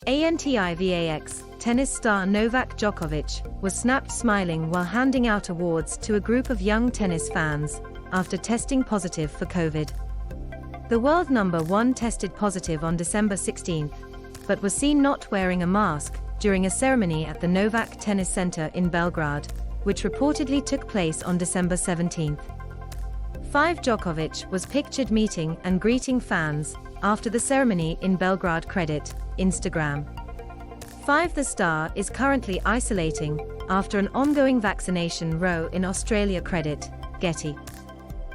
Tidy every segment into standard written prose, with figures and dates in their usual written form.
ANTIVAX, tennis star Novak Djokovic, was snapped smiling while handing out awards to a group of young tennis fans, after testing positive for COVID. The world number one tested positive on December 16, but was seen not wearing a mask during a ceremony at the Novak Tennis Center in Belgrade, which reportedly took place on December 17. Djokovic was pictured meeting and greeting fans after the ceremony in Belgrade. Credit, Instagram. The star is currently isolating after an ongoing vaccination row in Australia. Credit, Getty.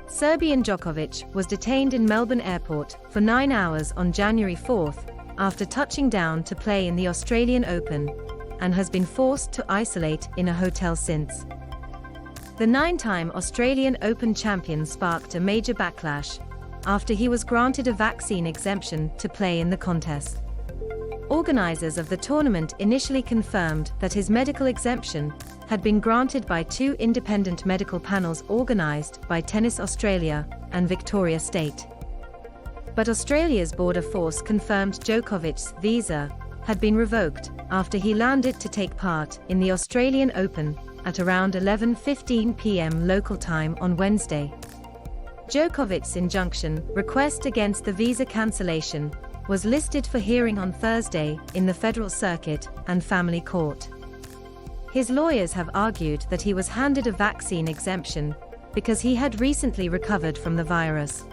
Serbian Djokovic was detained in Melbourne Airport for 9 hours on January 4 after touching down to play in the Australian Open, and has been forced to isolate in a hotel since. The 9-time Australian Open champion sparked a major backlash after he was granted a vaccine exemption to play in the contest. Organisers of the tournament initially confirmed that his medical exemption had been granted by 2 independent medical panels organised by Tennis Australia and Victoria State. But Australia's border force confirmed Djokovic's visa had been revoked after he landed to take part in the Australian Open at around 11:15 p.m. local time on Wednesday. Djokovic's injunction request against the visa cancellation was listed for hearing on Thursday in the Federal Circuit and Family Court. His lawyers have argued that he was handed a vaccine exemption because he had recently recovered from the virus.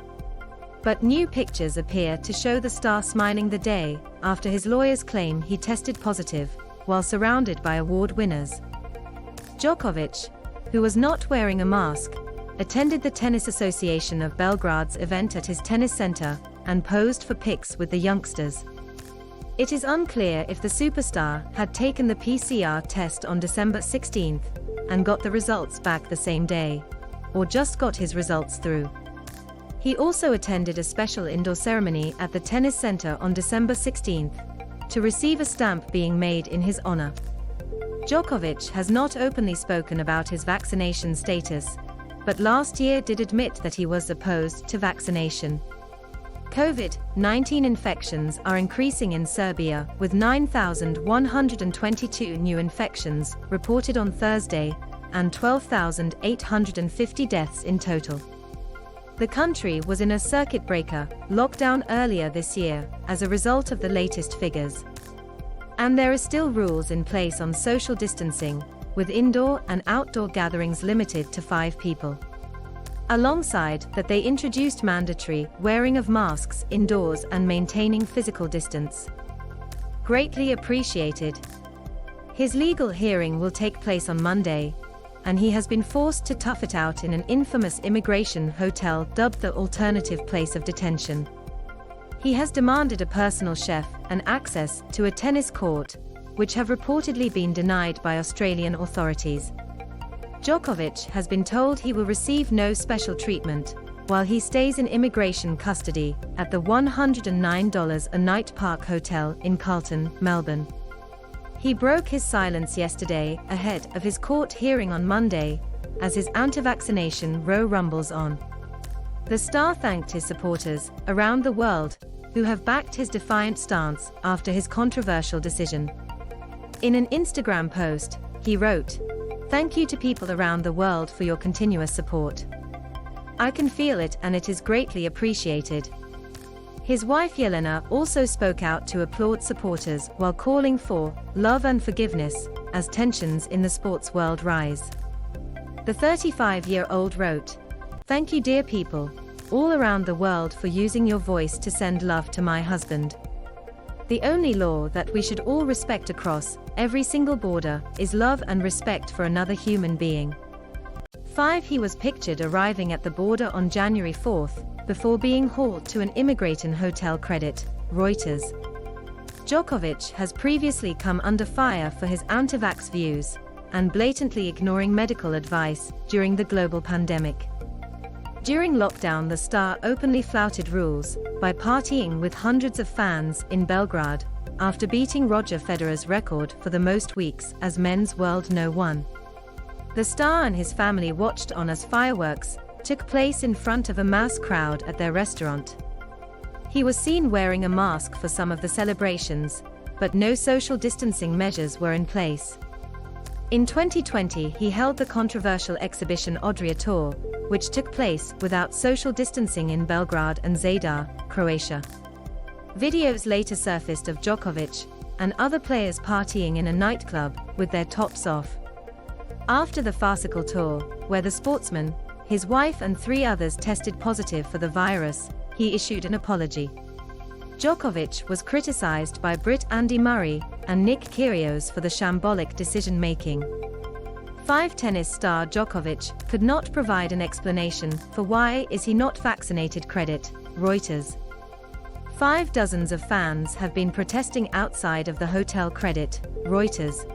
But new pictures appear to show the star smiling the day after his lawyers claim he tested positive while surrounded by award winners. Djokovic, who was not wearing a mask, attended the Tennis Association of Belgrade's event at his tennis center and posed for pics with the youngsters. It is unclear if the superstar had taken the PCR test on December 16 and got the results back the same day, or just got his results through. He also attended a special indoor ceremony at the tennis center on December 16 to receive a stamp being made in his honor. Djokovic has not openly spoken about his vaccination status, but last year did admit that he was opposed to vaccination. COVID-19 infections are increasing in Serbia, with 9,122 new infections reported on Thursday and 12,850 deaths in total. The country was in a circuit breaker lockdown earlier this year as a result of the latest figures. And there are still rules in place on social distancing, with indoor and outdoor gatherings limited to 5 people. Alongside that, they introduced mandatory wearing of masks indoors and maintaining physical distance. Greatly appreciated. His legal hearing will take place on Monday, and he has been forced to tough it out in an infamous immigration hotel dubbed the alternative place of detention. He has demanded a personal chef and access to a tennis court, which have reportedly been denied by Australian authorities. Djokovic has been told he will receive no special treatment while he stays in immigration custody at the $109 a night Park Hotel in Carlton, Melbourne. He broke his silence yesterday ahead of his court hearing on Monday, as his anti-vaccination row rumbles on. The star thanked his supporters around the world who have backed his defiant stance after his controversial decision. In an Instagram post, he wrote, "Thank you to people around the world for your continuous support. I can feel it and it is greatly appreciated." His wife Yelena also spoke out to applaud supporters while calling for love and forgiveness as tensions in the sports world rise. The 35-year-old wrote, "Thank you, dear people, all around the world, for using your voice to send love to my husband. The only law that we should all respect across every single border is love and respect for another human being." He was pictured arriving at the border on January 4 before being hauled to an immigration hotel. Credit, Reuters. Djokovic has previously come under fire for his anti-vax views and blatantly ignoring medical advice during the global pandemic. During lockdown, the star openly flouted rules by partying with hundreds of fans in Belgrade after beating Roger Federer's record for the most weeks as men's world no. 1. The star and his family watched on as fireworks took place in front of a mass crowd at their restaurant. He was seen wearing a mask for some of the celebrations, but no social distancing measures were in place. In 2020, he held the controversial exhibition Adria Tour, which took place without social distancing in Belgrade and Zadar, Croatia. Videos later surfaced of Djokovic and other players partying in a nightclub with their tops off. After the farcical tour, where the sportsman, his wife and 3 others tested positive for the virus, he issued an apology. Djokovic was criticized by Brit Andy Murray and Nick Kyrgios for the shambolic decision-making. 5 tennis star Djokovic could not provide an explanation for why is he not vaccinated. Credit, Reuters. 5 dozens of fans have been protesting outside of the hotel. Credit, Reuters.